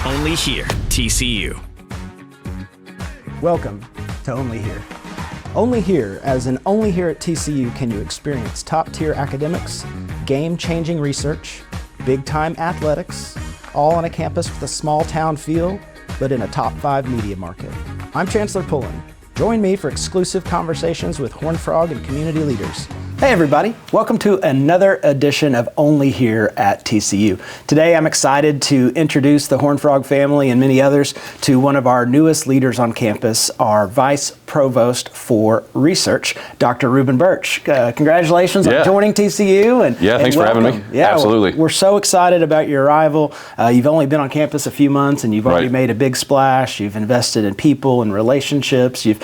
Only here, TCU. Welcome to Only Here. Only here, as in only here at TCU can you experience top-tier academics, game-changing research, big-time athletics, all on a campus with a small-town feel, but in a top-5 media market. I'm Chancellor Pullin. Join me for exclusive conversations with Horned Frog and community leaders. Hey everybody, welcome to another edition of Only Here at TCU. Today I'm excited to introduce the Horned Frog family and many others to one of our newest leaders on campus, our Vice Provost for Research, Dr. Reuben Burch. Congratulations on joining TCU. Thanks for having me. Yeah, absolutely. We're so excited about your arrival. You've only been on campus a few months and you've already made a big splash. You've invested in people and relationships. You've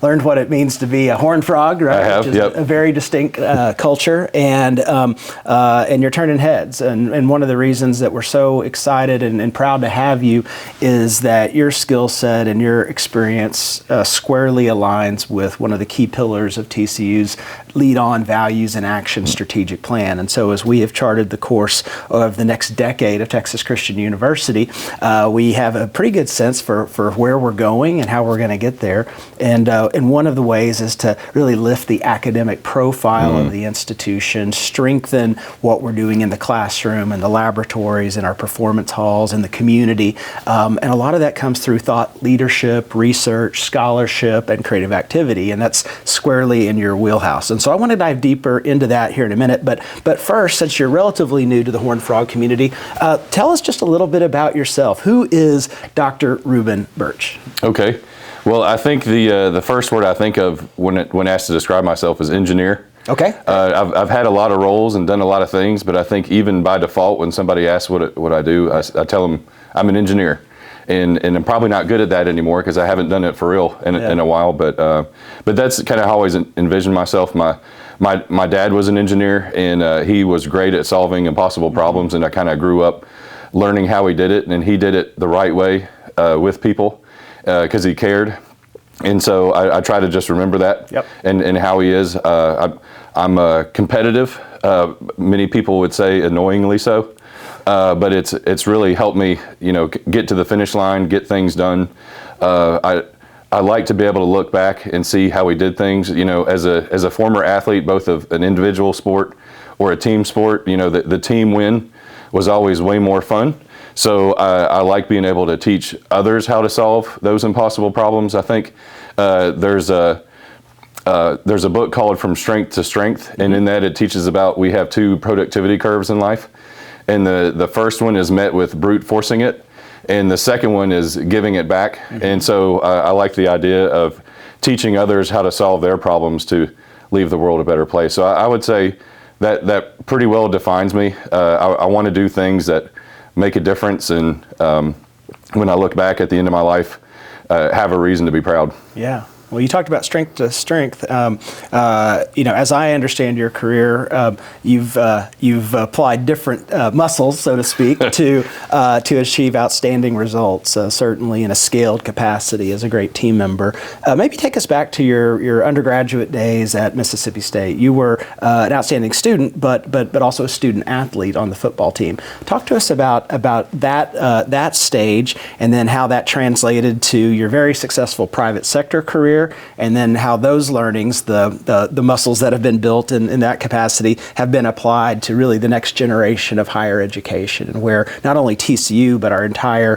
learned what it means to be a Horned Frog, right? I have, Which is a very distinct culture, and you're turning heads. And one of the reasons that we're so excited and proud to have you is that your skill set and your experience squarely aligns with one of the key pillars of TCU's Lead On Values and Action strategic plan. And so as we have charted the course of the next decade of Texas Christian University, we have a pretty good sense for where we're going and how we're going to get there. And one of the ways is to really lift the academic profile of the institution, strengthen what we're doing in the classroom and the laboratories and our performance halls and the community. And a lot of that comes through thought leadership, research, scholarship, and creative activity. And that's squarely in your wheelhouse. And so I want to dive deeper into that here in a minute. But first, since you're relatively new to the Horned Frog community, tell us just a little bit about yourself. Who is Dr. Reuben Burch? Okay. Well, I think the first word I think of when asked to describe myself is engineer. Okay. I've had a lot of roles and done a lot of things, but I think even by default, when somebody asks what I do, I tell them I'm an engineer, and I'm probably not good at that anymore because I haven't done it for real in a while. But that's kind of how I always envisioned myself. My dad was an engineer, and he was great at solving impossible problems, and I kind of grew up learning how he did it, and he did it the right way with people because he cared. And so I try to just remember that and how he is. I'm competitive. Many people would say annoyingly so, but it's really helped me, get to the finish line, get things done. I like to be able to look back and see how we did things. As a former athlete, both of an individual sport or a team sport, the team win was always way more fun. So I like being able to teach others how to solve those impossible problems. I think there's a book called From Strength to Strength, and in that it teaches about we have two productivity curves in life. And the first one is met with brute forcing it, and the second one is giving it back. And so I like the idea of teaching others how to solve their problems to leave the world a better place. So I would say that pretty well defines me. I want to do things that make a difference, and when I look back at the end of my life, have a reason to be proud. Yeah. Well, you talked about strength to strength. As I understand your career, you've applied different muscles, so to speak, to achieve outstanding results. Certainly in a scaled capacity as a great team member. Maybe take us back to your undergraduate days at Mississippi State. You were an outstanding student, but also a student athlete on the football team. Talk to us about that stage, and then how that translated to your very successful private sector career. And then how those learnings, the muscles that have been built in that capacity, have been applied to really the next generation of higher education, and where not only TCU but our entire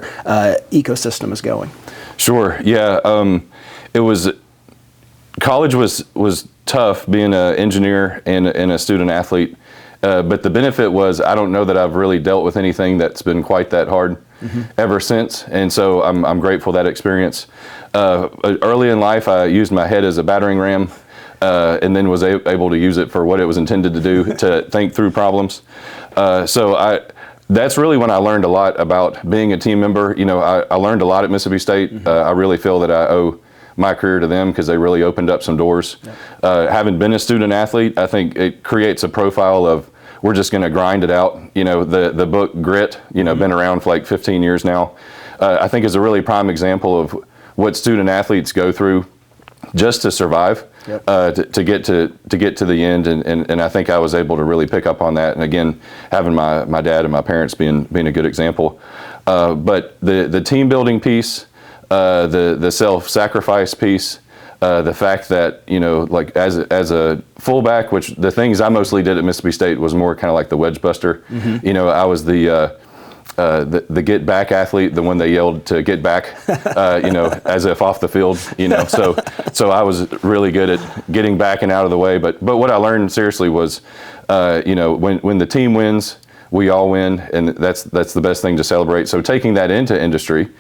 ecosystem is going. Sure. Yeah. College was tough being an engineer and a student athlete, but the benefit was I don't know that I've really dealt with anything that's been quite that hard ever since, and so I'm grateful for that experience. Early in life, I used my head as a battering ram, and then was able to use it for what it was intended to do, to think through problems. That's really when I learned a lot about being a team member. I learned a lot at Mississippi State. I really feel that I owe my career to them because they really opened up some doors. Having been a student athlete, I think it creates a profile of we're just going to grind it out. The book Grit, been around for like 15 years now. I think is a really prime example of what student athletes go through just to survive, to get to the end, and I think I was able to really pick up on that. And again, having my dad and my parents being a good example. But the team building piece, the self-sacrifice piece, the fact that, like as a fullback, which the things I mostly did at Mississippi State was more kind of like the wedge buster. I was the get back athlete, the one they yelled to get back, as if off the field, so I was really good at getting back and out of the way. But what I learned seriously was, when the team wins, we all win, and that's the best thing to celebrate. So taking that into industry,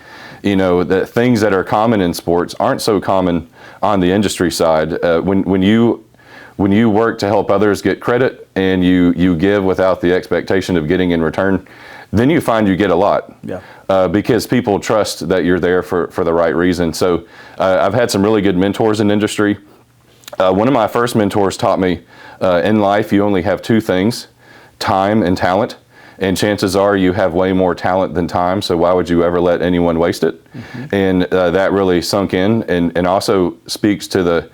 the things that are common in sports aren't so common on the industry side. When you work to help others get credit and you give without the expectation of getting in return, then you find you get a lot. Because people trust that you're there for the right reason. So I've had some really good mentors in industry. One of my first mentors taught me, in life you only have two things, time and talent. And chances are you have way more talent than time, so why would you ever let anyone waste it? And that really sunk in, and also speaks to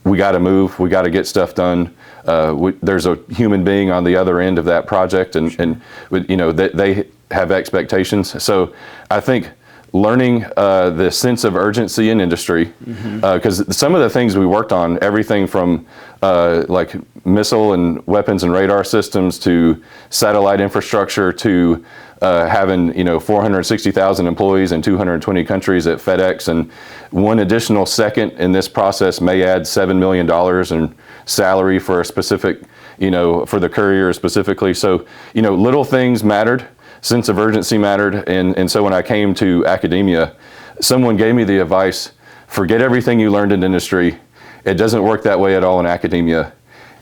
we got to move, we got to get stuff done. There's a human being on the other end of that project, and they have expectations. So I think learning the sense of urgency in industry, because some of the things we worked on, everything from like missile and weapons and radar systems to satellite infrastructure to having 460,000 employees in 220 countries at FedEx, and one additional second in this process may add $7 million in salary for a specific, for the courier specifically. So little things mattered. Sense of urgency mattered, and so when I came to academia, someone gave me the advice, forget everything you learned in industry. It doesn't work that way at all in academia.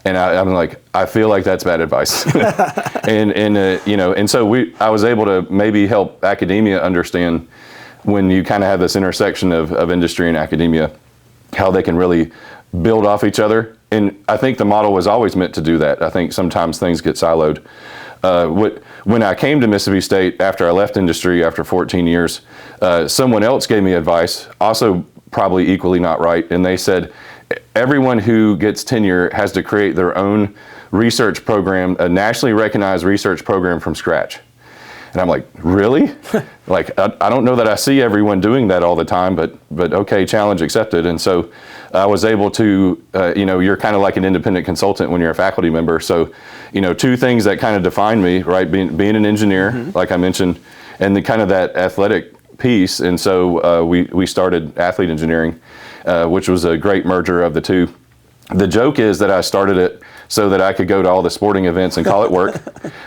And I'm like, I feel like that's bad advice. and so I was able to maybe help academia understand, when you kind of have this intersection of industry and academia, how they can really build off each other. And I think the model was always meant to do that. I think sometimes things get siloed. When I came to Mississippi State after I left industry after 14 years, someone else gave me advice, also probably equally not right, and they said everyone who gets tenure has to create their own research program, a nationally recognized research program from scratch. And I'm like, really? Like, I don't know that I see everyone doing that all the time, but okay, challenge accepted. And so I was able to, you're kind of like an independent consultant when you're a faculty member. So, two things that kind of define me, right? Being an engineer, like I mentioned, and the kind of that athletic piece. And so we started athlete engineering, which was a great merger of the two. The joke is that I started it so that I could go to all the sporting events and call it work.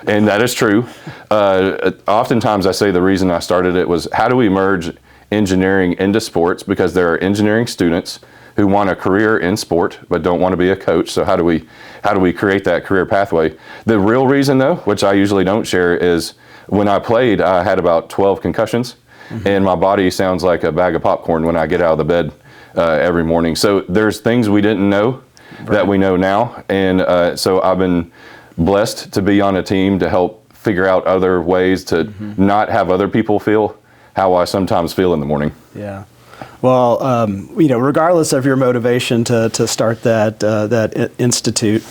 And that is true. Oftentimes I say the reason I started it was, how do we merge engineering into sports? Because there are engineering students who want a career in sport but don't want to be a coach. So how do we create that career pathway? The real reason though, which I usually don't share, is when I played, I had about 12 concussions, and my body sounds like a bag of popcorn when I get out of the bed every morning. So there's things we didn't know that we know now. And so I've been blessed to be on a team to help figure out other ways to not have other people feel how I sometimes feel in the morning. Yeah. Well, regardless of your motivation to start that institute,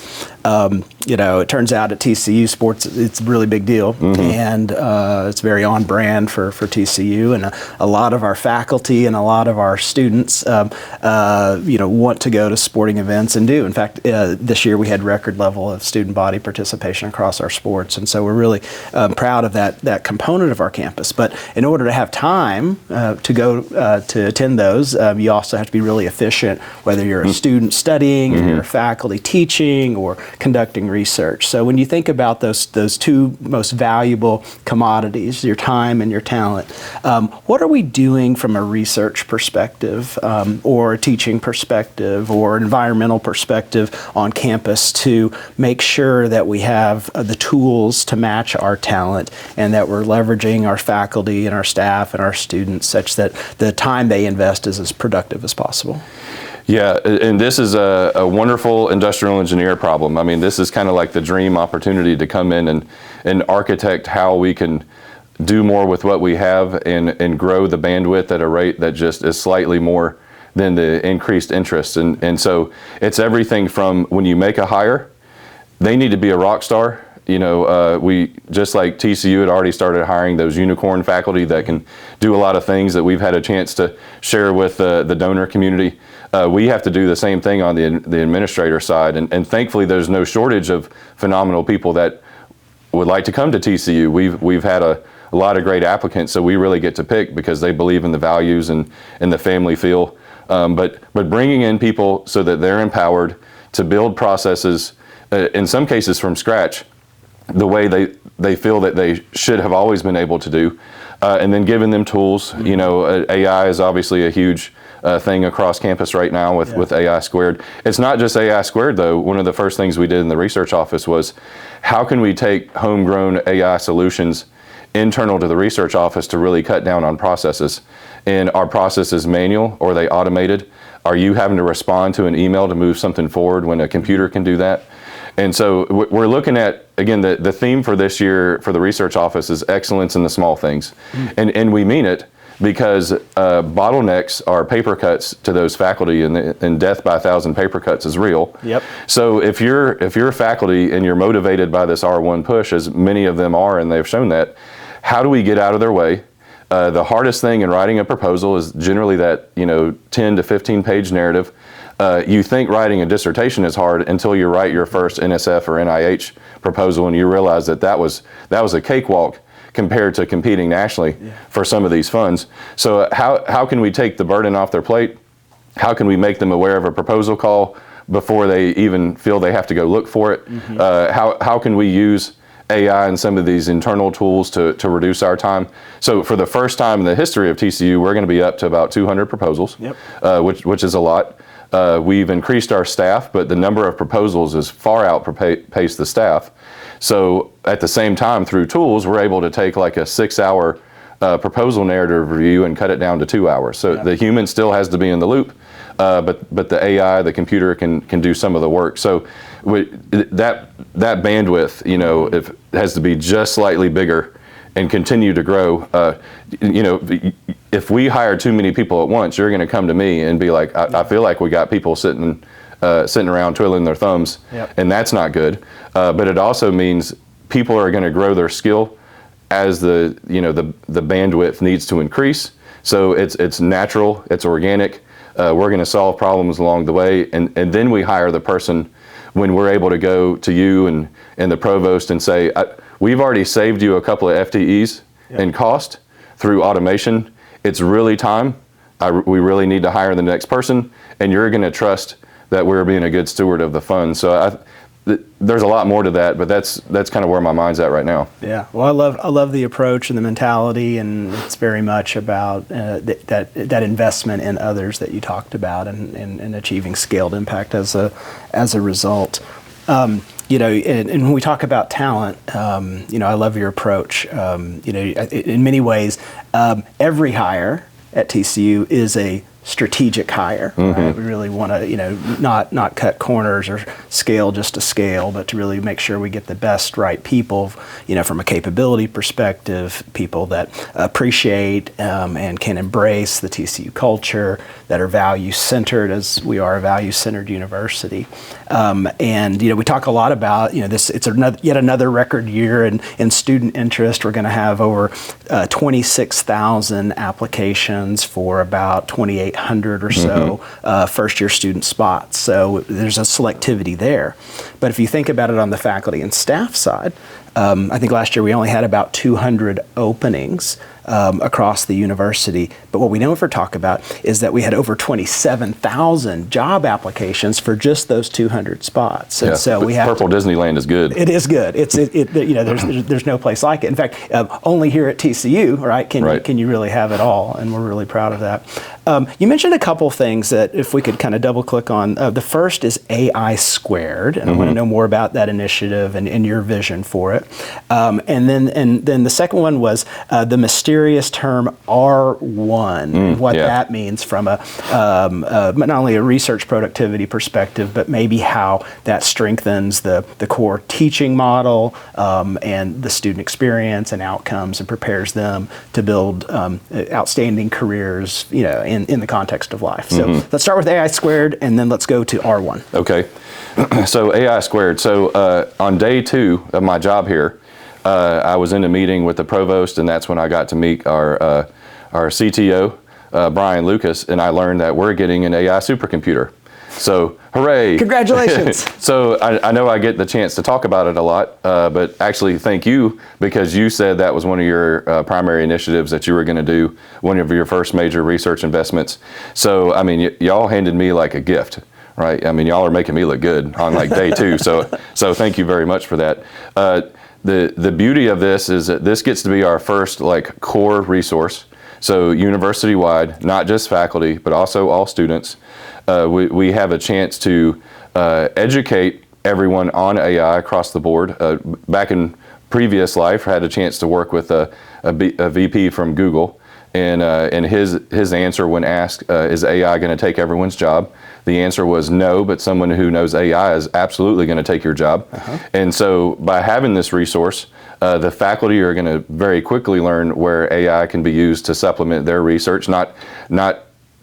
it turns out at TCU sports, it's a really big deal, and it's very on brand for TCU, and a lot of our faculty and a lot of our students, want to go to sporting events and do. In fact, this year we had record level of student body participation across our sports, and so we're really proud of that component of our campus. But in order to have time to go to attend those, you also have to be really efficient, whether you're a student studying, or you're a faculty teaching, or conducting research. So when you think about those two most valuable commodities, your time and your talent, what are we doing from a research perspective, or a teaching perspective, or environmental perspective on campus to make sure that we have the tools to match our talent, and that we're leveraging our faculty and our staff and our students such that the time they invest is as productive as possible? Yeah, and this is a wonderful industrial engineer problem. I mean, this is kind of like the dream opportunity to come in and architect how we can do more with what we have and grow the bandwidth at a rate that just is slightly more than the increased interest. And so it's everything from when you make a hire, they need to be a rock star We, just like TCU had already started hiring those unicorn faculty that can do a lot of things that we've had a chance to share with the donor community. We have to do the same thing on the administrator side, and thankfully there's no shortage of phenomenal people that would like to come to TCU. We've had a lot of great applicants, so we really get to pick because they believe in the values and the family feel. But bringing in people so that they're empowered to build processes, in some cases from scratch, the way they feel that they should have always been able to do, and then giving them tools. AI is obviously a huge thing across campus right now with AI squared. It's not just AI squared though. One of the first things we did in the research office was, how can we take homegrown AI solutions internal to the research office to really cut down on processes? And are processes manual or are they automated? Are you having to respond to an email to move something forward when a computer can do that? And so we're looking at, again, the theme for this year for the research office is excellence in the small things. And we mean it, because bottlenecks are paper cuts to those faculty, and death by 1,000 paper cuts is real. Yep. So if you're faculty and you're motivated by this R1 push, as many of them are, and they've shown that, how do we get out of their way? The hardest thing in writing a proposal is generally that 10 to 15 page narrative. You think writing a dissertation is hard until you write your first NSF or NIH proposal, and you realize that was a cakewalk compared to competing nationally for some of these funds. So how can we take the burden off their plate? How can we make them aware of a proposal call before they even feel they have to go look for it? How can we use AI and some of these internal tools to reduce our time? So for the first time in the history of TCU, we're going to be up to about 200 proposals, which is a lot. We've increased our staff, but the number of proposals has far outpaced the staff. So at the same time, through tools, we're able to take like a 6-hour proposal narrative review and cut it down to 2 hours. So the human still has to be in the loop, but the AI, the computer can do some of the work. So that bandwidth, it has to be just slightly bigger and continue to grow. If we hire too many people at once, you're going to come to me and be like, I feel like we got people sitting around twiddling their thumbs, and that's not good. But it also means people are going to grow their skill as the bandwidth needs to increase. So it's natural, it's organic. We're going to solve problems along the way, and then we hire the person when we're able to go to you and the provost and say, we've already saved you a couple of FTEs in cost through automation. It's really time. We really need to hire the next person, and you're going to trust that we're being a good steward of the fund. So there's a lot more to that, but that's kind of where my mind's at right now. Yeah, well, I love the approach and the mentality, and it's very much about that investment in others that you talked about, and achieving scaled impact as a result. And when we talk about talent, I love your approach. In many ways, every hire at TCU is a strategic hire. Right? We really want to, not cut corners or scale just to scale, but to really make sure we get the best right people, from a capability perspective, people that appreciate and can embrace the TCU culture, that are value-centered, as we are a value-centered university. And we talk a lot about, this. It's yet another record year in student interest. We're going to have over 26,000 applications for about 2,800 or so first-year student spots. So there's a selectivity there. But if you think about it on the faculty and staff side, I think last year we only had about 200 openings across the university. But what we never talk about is that we had over 27,000 job applications for just those 200 spots. And so we have Purple Disneyland is good. It is good. There's no place like it. In fact, only here at TCU, right? Can you really have it all? And we're really proud of that. You mentioned a couple things that if we could kind of double click on. The first is AI squared, and I want to know more about that initiative and your vision for it. it. And then the second one was the mysterious term R1, what that means from not only a research productivity perspective, but maybe how that strengthens the core teaching model and the student experience and outcomes, and prepares them to build outstanding careers, in the context of life. So let's start with AI squared, and then let's go to R1. Okay. So AI squared. So on day 2 of my job here, I was in a meeting with the provost, and that's when I got to meet our CTO, Brian Lucas, and I learned that we're getting an AI supercomputer. So, hooray! Congratulations! So I know I get the chance to talk about it a lot, but actually thank you, because you said that was one of your primary initiatives that you were going to do, one of your first major research investments. So, I mean, y'all handed me like a gift, right? I mean, y'all are making me look good on like day 2. So thank you very much for that. The beauty of this is that this gets to be our first like core resource. So university-wide, not just faculty, but also all students. We have a chance to educate everyone on AI across the board. Back in previous life, I had a chance to work with a VP from Google, and his answer when asked, is AI going to take everyone's job? The answer was no, but someone who knows AI is absolutely going to take your job. And so by having this resource, the faculty are going to very quickly learn where AI can be used to supplement their research, not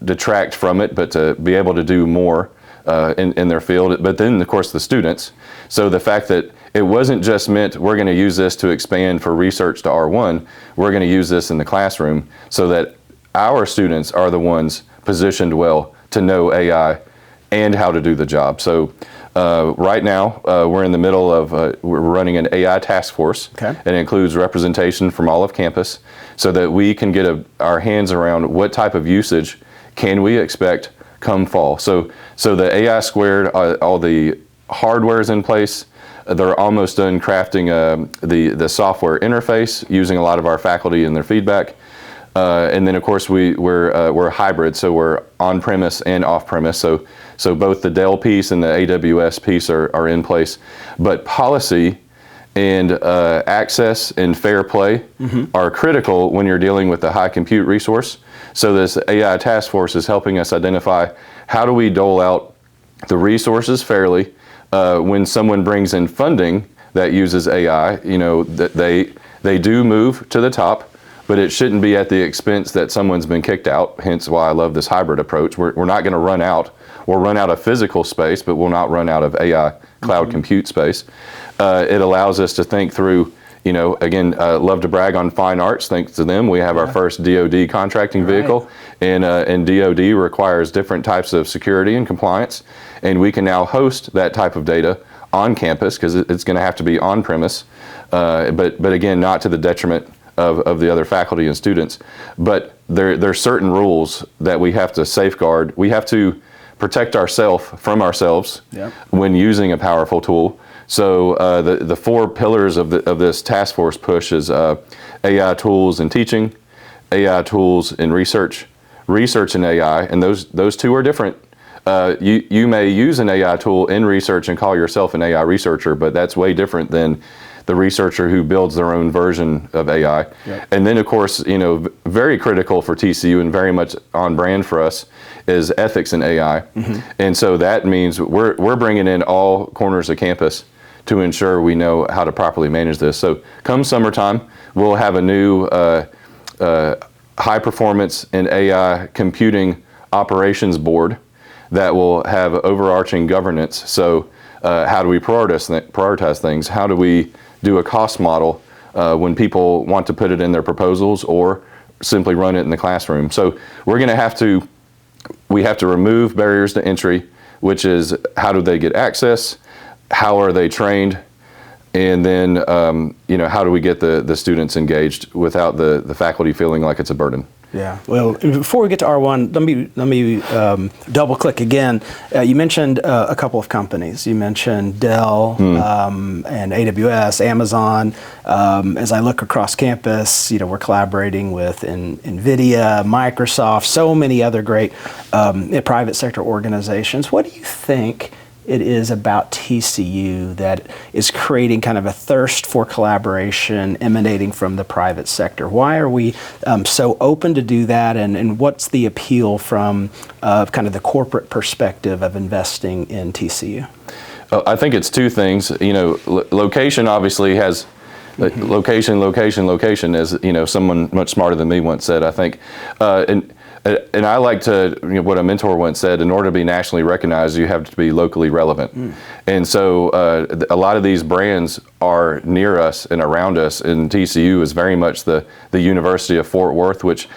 detract from it, but to be able to do more in their field. But then, of course, the students. So the fact that it wasn't just meant we're going to use this to expand for research to R1, we're going to use this in the classroom so that our students are the ones positioned well to know AI and how to do the job. So right now, we're in the middle of, we're running an AI task force. Okay. It includes representation from all of campus so that we can get our hands around what type of usage can we expect come fall. So the AI squared, all the hardware is in place. They're almost done crafting the software interface using a lot of our faculty and their feedback. And then, of course, we're hybrid, so we're on-premise and off-premise. So both the Dell piece and the AWS piece are in place. But policy and access and fair play are critical when you're dealing with a high compute resource. So this AI task force is helping us identify how do we dole out the resources fairly. When someone brings in funding that uses AI, that they do move to the top, but it shouldn't be at the expense that someone's been kicked out, hence why I love this hybrid approach. We're not going to run out. We'll run out of physical space, but we'll not run out of AI cloud compute space. It allows us to think through, again, love to brag on fine arts. Thanks to them, we have our first DoD contracting vehicle, and DoD requires different types of security and compliance, and we can now host that type of data on campus because it's going to have to be on premise, but again, not to the detriment of the other faculty and students. But there's certain rules that we have to safeguard. We have to protect ourselves from ourselves when using a powerful tool. So the 4 pillars of this task force push is AI tools in teaching, AI tools in research, research in AI, and those 2 are different. You may use an AI tool in research and call yourself an AI researcher, but that's way different than the researcher who builds their own version of AI. And then, of course, very critical for TCU and very much on brand for us is ethics in AI. And so that means we're bringing in all corners of campus to ensure we know how to properly manage this. So come summertime, we'll have a new high performance and AI computing operations board that will have overarching governance. So how do we prioritize things? How do we do a cost model when people want to put it in their proposals or simply run it in the classroom? So we have to remove barriers to entry, which is how do they get access? How are they trained? And then, how do we get the students engaged without the faculty feeling like it's a burden? Yeah. Well, before we get to R1, let me double click again. You mentioned a couple of companies. You mentioned Dell and AWS, Amazon. As I look across campus, we're collaborating with NVIDIA, Microsoft, so many other great private sector organizations. What do you think it is about TCU that is creating kind of a thirst for collaboration emanating from the private sector? Why are we so open to do that, and what's the appeal from kind of the corporate perspective of investing in TCU? I think it's two things. Location obviously has location, as someone much smarter than me once said, I think. And I like to, what a mentor once said, in order to be nationally recognized, you have to be locally relevant. And so a lot of these brands are near us and around us, and TCU is very much the University of Fort Worth, which,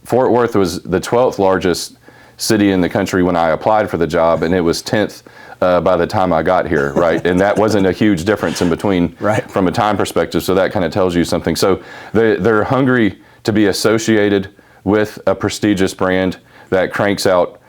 Fort Worth was the 12th largest city in the country when I applied for the job, and it was 10th by the time I got here, right? And that wasn't a huge difference in between from a time perspective, so that kind of tells you something. So they're hungry to be associated with a prestigious brand that cranks out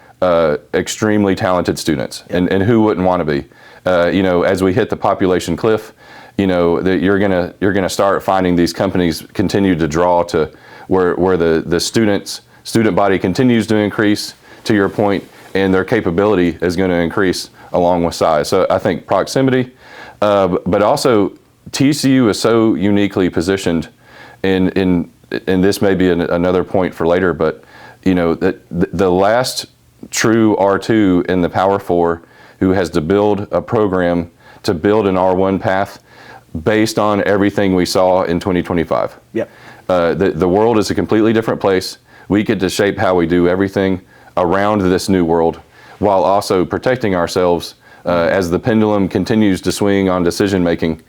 extremely talented students, and who wouldn't want to be? As we hit the population cliff, that you're gonna start finding these companies continue to draw to where the student body continues to increase, to your point, and their capability is going to increase along with size. So I think proximity, but also TCU is so uniquely positioned in this may be another point for later, but the last true R2 in the Power 4 who has to build a program to build an R1 path based on everything we saw in 2025. Yep. The world is a completely different place. We get to shape how we do everything around this new world, while also protecting ourselves as the pendulum continues to swing on decision making.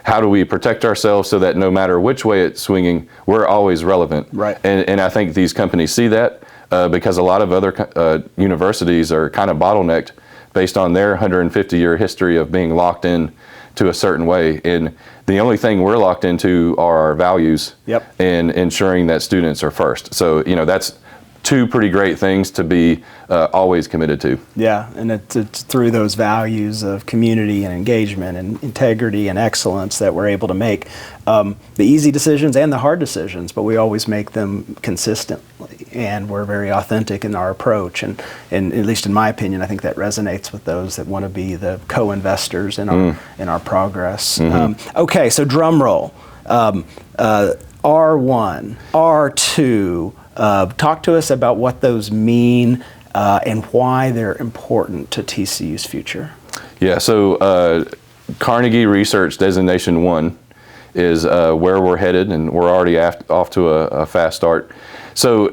How do we protect ourselves so that no matter which way it's swinging, we're always relevant? Right. And I think these companies see that because a lot of other universities are kind of bottlenecked based on their 150-year history of being locked in to a certain way. And the only thing we're locked into are our values and ensuring that students are first. So, that's two pretty great things to be always committed to. Yeah, and it's through those values of community and engagement and integrity and excellence that we're able to make the easy decisions and the hard decisions, but we always make them consistently, and we're very authentic in our approach, and at least in my opinion, I think that resonates with those that want to be the co-investors in our progress. Okay, so drum roll. R1, R2, talk to us about what those mean and why they're important to TCU's future. Yeah, so Carnegie Research Designation 1 is where we're headed, and we're already off to a fast start. So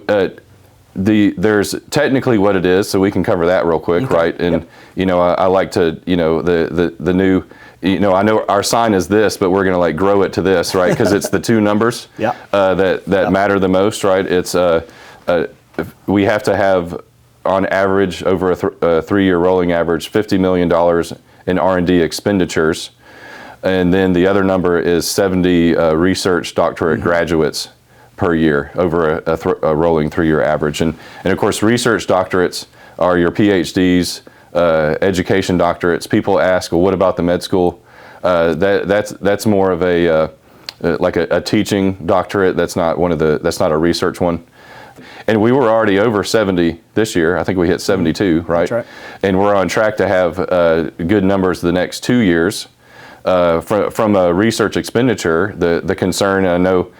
there's technically what it is, so we can cover that real quick, right? And I like to, the new, I know our sign is this, but we're going to grow it to this, right? Because it's the two numbers that matter the most, right? It's we have to have, on average, over a 3-year rolling average, $50 million in R&D expenditures, and then the other number is 70 research doctorate graduates per year over a rolling 3-year average, and of course, research doctorates are your PhDs. Education doctorates. People ask, well, what about the med school? That's more of a like a teaching doctorate. That's not a research one. And we were already over 70 this year. I think we hit 72, right? That's right. And we're on track to have good numbers the next 2 years. From a research expenditure, the concern, I know,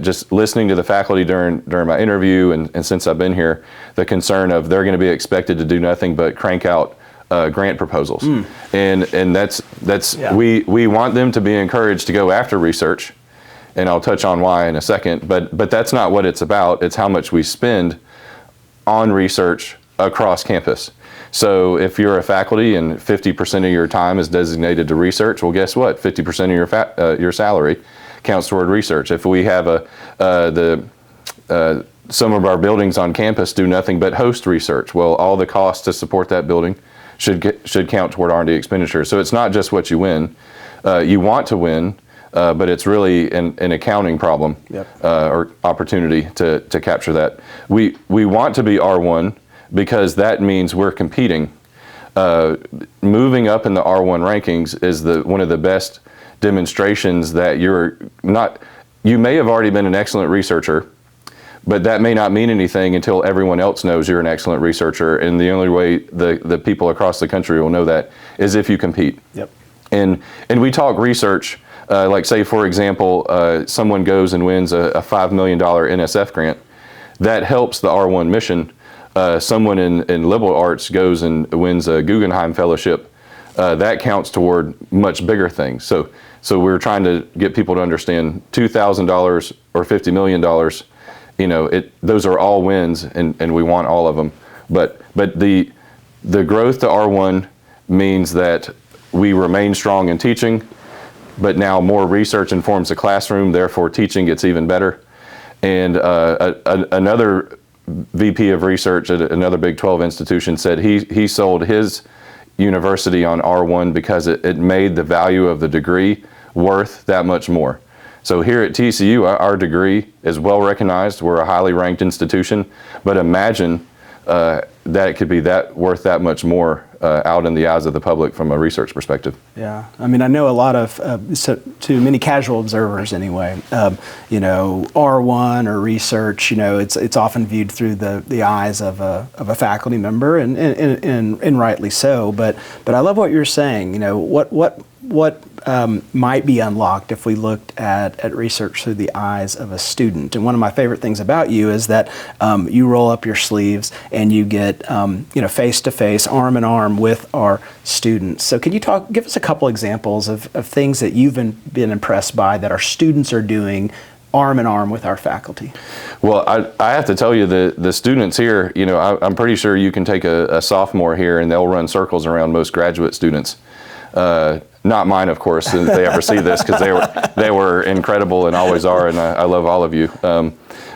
just listening to the faculty during my interview and since I've been here, the concern of they're going to be expected to do nothing but crank out grant proposals, and that's we want them to be encouraged to go after research, and I'll touch on why in a second. But that's not what it's about. It's how much we spend on research across campus. So if you're a faculty and 50% of your time is designated to research, well, guess what? 50% of your salary counts toward research. If we have some of our buildings on campus do nothing but host research, well, all the costs to support that building should count toward R&D expenditure. So it's not just what you win. You want to win, but it's really an accounting problem or opportunity to capture that. We want to be R1 because that means we're competing. Moving up in the R1 rankings is one of the best demonstrations that you may have already been an excellent researcher, But that may not mean anything until everyone else knows you're an excellent researcher. And the only way the people across the country will know that is if you compete. Yep. And we talk research, like say, for example, someone goes and wins a $5 million NSF grant. That helps the R1 mission. Someone in liberal arts goes and wins a Guggenheim Fellowship. That counts toward much bigger things. So we're trying to get people to understand $2,000 or $50 million. Those are all wins, and we want all of them. But the growth to R1 means that we remain strong in teaching, but now more research informs the classroom, therefore teaching gets even better. And another VP of research at another Big 12 institution said he sold his university on R1 because it made the value of the degree worth that much more. So here at TCU, our degree is well recognized. We're a highly ranked institution, but imagine that it could be worth that much more out in the eyes of the public from a research perspective. Yeah, I mean, I know a lot of, to many casual observers anyway, R1 or research, it's often viewed through the eyes of a faculty member, and rightly so. But I love what you're saying. What might be unlocked if we looked at research through the eyes of a student. And one of my favorite things about you is that you roll up your sleeves and you get face to face, arm in arm with our students. So can you give us a couple examples of things that you've been impressed by that our students are doing arm in arm with our faculty? Well, I have to tell you, the students here, I'm pretty sure you can take a sophomore here and they'll run circles around most graduate students. Not mine, of course, if they ever see this, because they were incredible and always are, and I love all of you.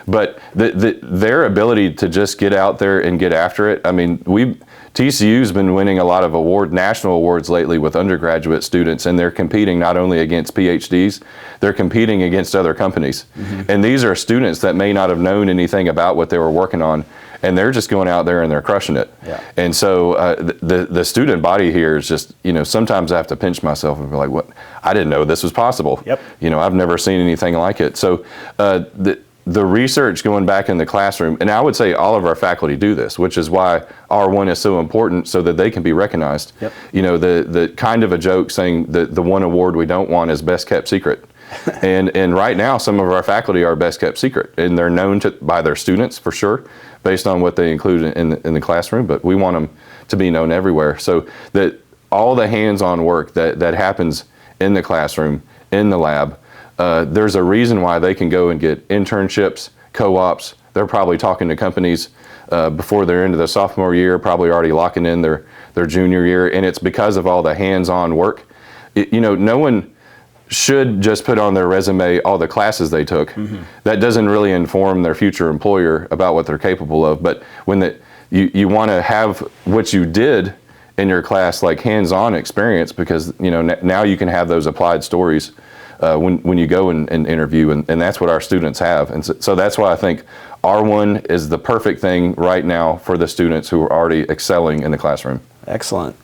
But their ability to just get out there and get after it. I mean, TCU's been winning a lot of national awards lately with undergraduate students, and they're competing not only against PhDs, they're competing against other companies. Mm-hmm. And these are students that may not have known anything about what they were working on, and they're just going out there and they're crushing it. Yeah. And so the student body here is just, sometimes I have to pinch myself and be like, what? I didn't know this was possible. Yep. I've never seen anything like it. So the research going back in the classroom, and I would say all of our faculty do this, which is why R1 is so important, so that they can be recognized. Yep. The kind of a joke saying that the one award we don't want is best kept secret. and right now, some of our faculty are best kept secret, and they're known by their students for sure, based on what they include in the classroom, but we want them to be known everywhere. So that all the hands-on work that happens in the classroom, in the lab, there's a reason why they can go and get internships, co-ops. They're probably talking to companies before they're into the sophomore year, probably already locking in their junior year, and it's because of all the hands-on work. No one should just put on their resume all the classes they took. Mm-hmm. That doesn't really inform their future employer about what they're capable of. But when you want to have what you did in your class, like hands-on experience, because now you can have those applied stories when you go and interview, and that's what our students have. And so that's why I think R1 is the perfect thing right now for the students who are already excelling in the classroom. Excellent.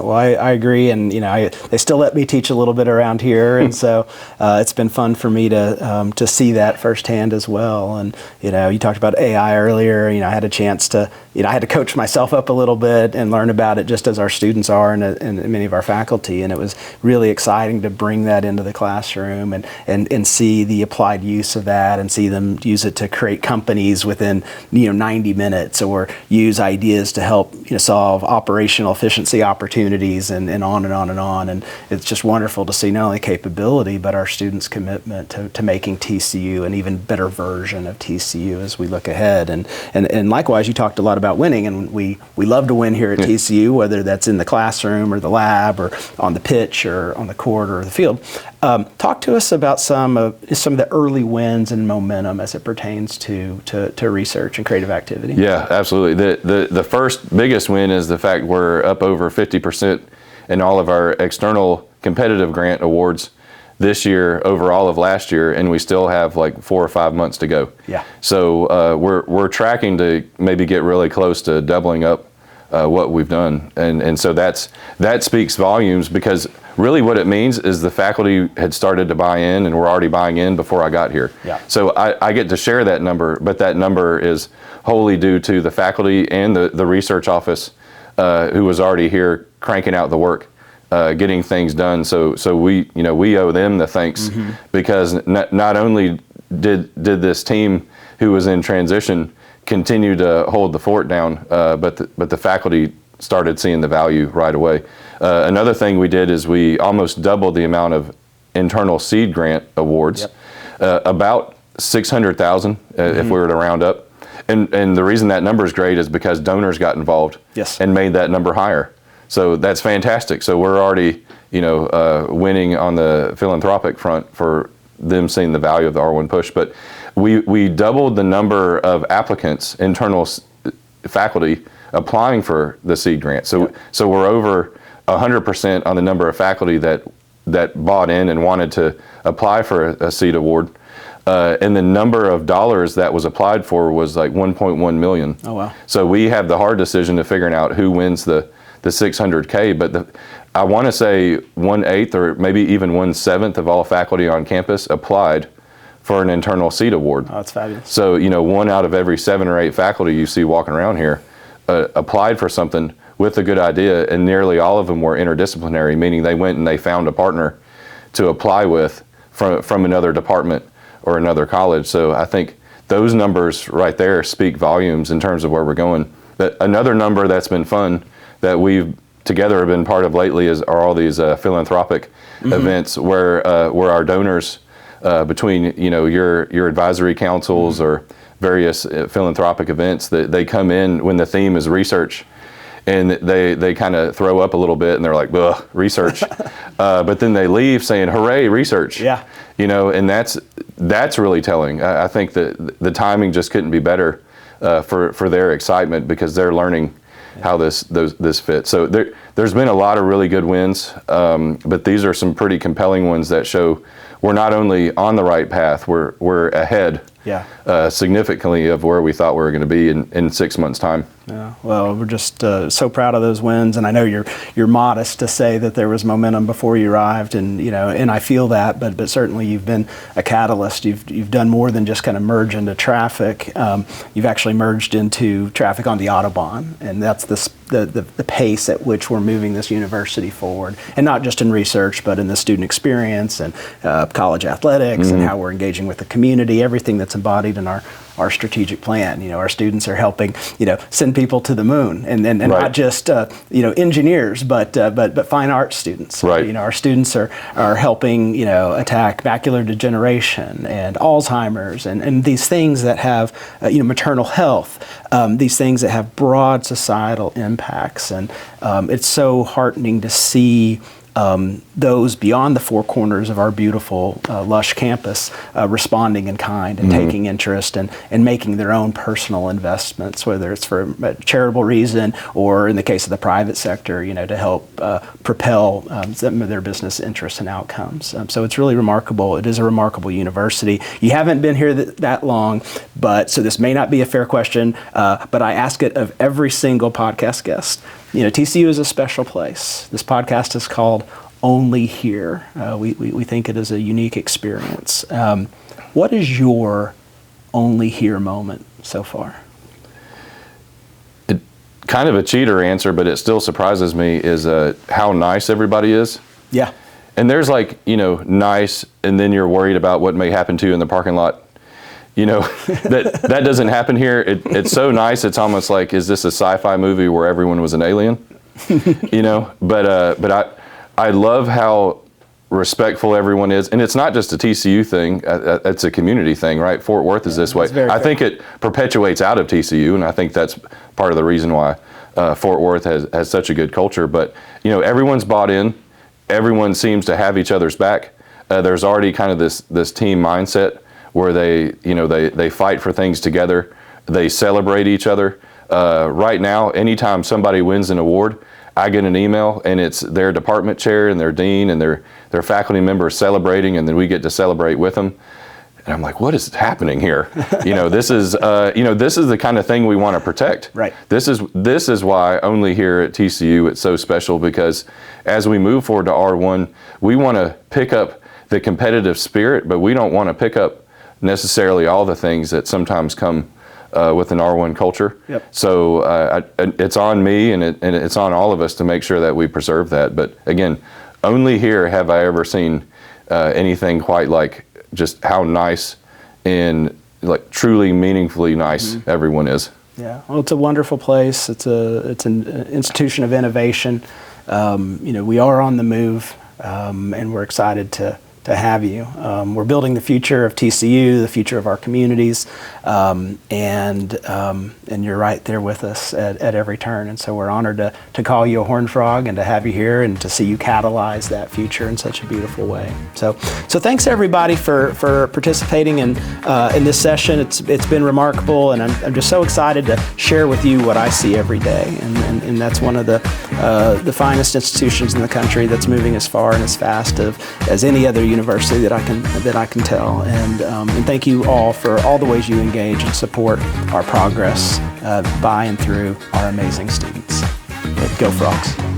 Well, I agree, and they still let me teach a little bit around here, and so it's been fun for me to see that firsthand as well. And you talked about AI earlier. I had a chance to I had to coach myself up a little bit and learn about it, just as our students are and many of our faculty. And it was really exciting to bring that into the classroom and see the applied use of that, and see them use it to create companies within 90 minutes, or use ideas to help solve operational efficiency opportunities, and on and on and on. And it's just wonderful to see not only capability, but our students' commitment to making TCU an even better version of TCU as we look ahead. And likewise, you talked a lot about winning, and we love to win here at TCU, whether that's in the classroom or the lab or on the pitch or on the court or the field. Talk to us about some of the early wins and momentum as it pertains to research and creative activity. Yeah, absolutely. The first biggest win is the fact we're up over 50% in all of our external competitive grant awards this year over all of last year, and we still have like 4 or 5 months to go. Yeah. So we're tracking to maybe get really close to doubling up what we've done, and so that speaks volumes, because really what it means is the faculty had started to buy in and were already buying in before I got here. Yeah. So I get to share that number, but that number is wholly due to the faculty and the research office who was already here cranking out the work, getting things done. So we owe them the thanks, because not only did this team who was in transition continue to hold the fort down, but the faculty started seeing the value right away. Another thing we did is we almost doubled the amount of internal seed grant awards, about 600,000 if we were to round up. And the reason that number is great is because donors got involved and made that number higher. So that's fantastic. So we're already, winning on the philanthropic front for them seeing the value of the R1 push. But we doubled the number of applicants, internal faculty, applying for the seed grant. So we're over 100% on the number of faculty that bought in and wanted to apply for a seed award. And the number of dollars that was applied for was like 1.1 million. Oh, wow. So we have the hard decision of figuring out who wins the 600K, but I want to say 1/8 or maybe even 1/7 of all faculty on campus applied for an internal seed award. Oh, that's fabulous. So, 1 out of every 7 or 8 faculty you see walking around here applied for something with a good idea, and nearly all of them were interdisciplinary, meaning they went and they found a partner to apply with from another department or another college. So I think those numbers right there speak volumes in terms of where we're going. But another number that's been fun that we've together have been part of lately are all these philanthropic events where our donors, between your advisory councils or various philanthropic events, that they come in when the theme is research, and they kind of throw up a little bit and they're like, "Ugh, research," but then they leave saying, "Hooray, research!" Yeah, and that's really telling. I think that the timing just couldn't be better for their excitement, because they're learning how this fits. So there's been a lot of really good wins, but these are some pretty compelling ones that show we're not only on the right path, we're ahead significantly of where we thought we were going to be in 6 months' time. Yeah. Well, we're just so proud of those wins, and I know you're modest to say that there was momentum before you arrived, and and I feel that, but certainly you've been a catalyst. You've done more than just kind of merge into traffic. You've actually merged into traffic on the Autobahn, and that's the pace at which we're moving this university forward, and not just in research, but in the student experience and college athletics and how we're engaging with the community, everything that's embodied in our strategic plan. Our students are helping, send people to the moon, and not just, engineers, but fine arts students. Right. Our students are helping, attack macular degeneration and Alzheimer's and these things that have, maternal health, these things that have broad societal impacts. And it's so heartening to see those beyond the four corners of our beautiful, lush campus responding in kind and taking interest and making their own personal investments, whether it's for a charitable reason or, in the case of the private sector, to help propel some of their business interests and outcomes. So it's really remarkable. It is a remarkable university. You haven't been here that long, so this may not be a fair question, but I ask it of every single podcast guest. TCU is a special place. This podcast is called Only Here. We think it is a unique experience. What is your only here moment so far? Kind of a cheater answer, but it still surprises me, is how nice everybody is. Yeah. And there's nice, and then you're worried about what may happen to you in the parking lot. That doesn't happen here. It's so nice. It's almost like, is this a sci-fi movie where everyone was an alien? But I love how respectful everyone is, and it's not just a TCU thing. It's a community thing, right? Fort Worth is this way. I think it perpetuates out of TCU, and I think that's part of the reason why Fort Worth has such a good culture. But everyone's bought in. Everyone seems to have each other's back. There's already kind of this team mindset where they fight for things together. They celebrate each other. Right now, anytime somebody wins an award, I get an email, and it's their department chair and their dean and their faculty members celebrating, and then we get to celebrate with them. And I'm like, what is happening here? This is the kind of thing we want to protect. Right. This is why only here at TCU it's so special, because as we move forward to R1, we want to pick up the competitive spirit, but we don't want to pick up necessarily all the things that sometimes come with an R1 culture. Yep. So it's on me and it's on all of us to make sure that we preserve that. But again, only here have I ever seen anything quite like just how nice and like truly meaningfully nice everyone is. Yeah, well, it's a wonderful place. It's an institution of innovation. We are on the move, and we're excited to have you. We're building the future of TCU, the future of our communities, and you're right there with us at every turn. And so we're honored to call you a Horned Frog and to have you here and to see you catalyze that future in such a beautiful way. So thanks everybody for participating in this session. It's been remarkable, and I'm just so excited to share with you what I see every day. And that's one of the finest institutions in the country that's moving as far and as fast as any other university that I can tell. And thank you all for all the ways you engage and support our progress by and through our amazing students. Go Frogs.